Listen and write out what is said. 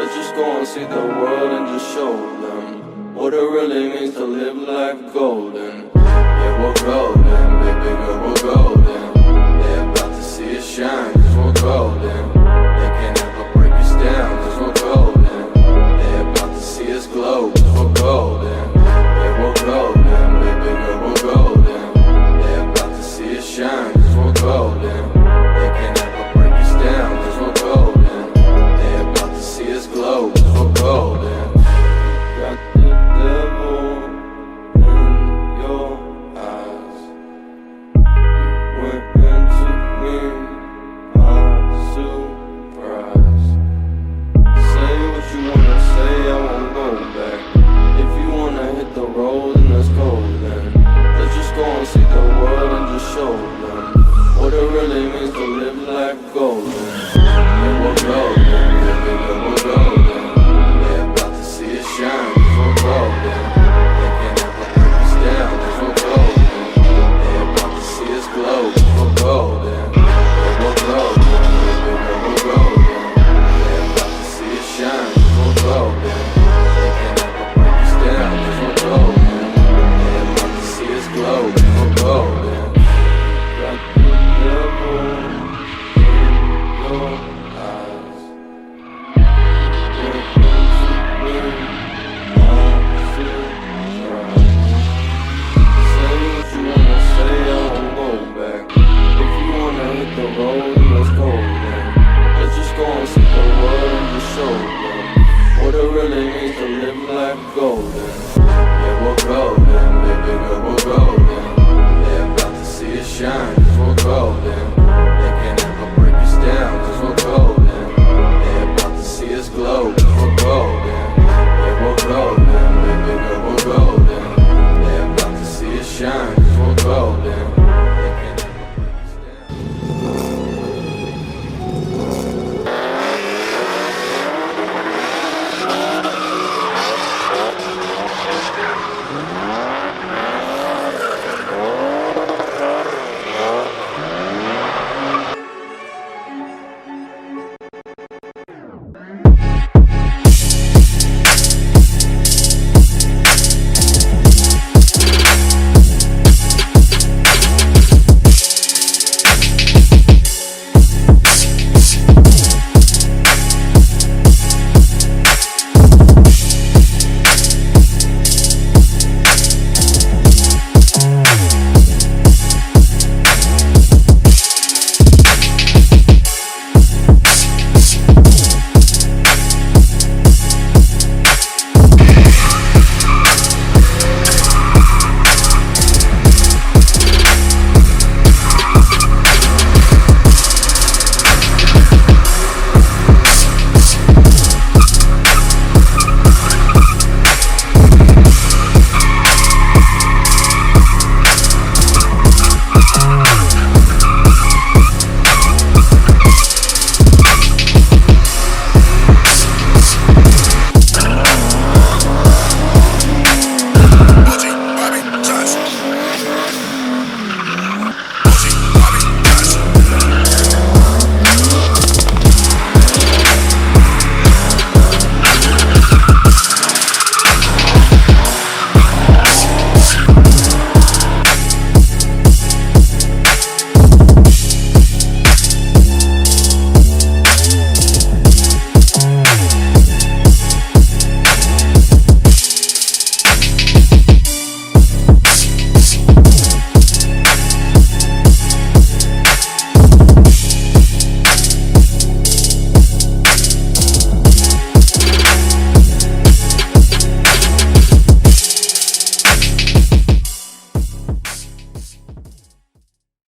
Let's just go and see the world and just show them what it really means to live life golden. Yeah, we're golden, baby girl, we're golden. They're about to see us shine, cause we're golden. They can't ever break us down, cause we're golden. They're about to see us glow, cause we're golden. Yeah, we're golden, baby girl, we're golden. They're about to see us shine, cause we're golden. They can't ever break us down, cause we're golden. They're about to see us glow, cause we're golden. Got the devil in your eyes. You went into me by surprise. Say what you wanna say, I won't go back. If you wanna hit the road, then let's go then. Let's just go and see the world and just show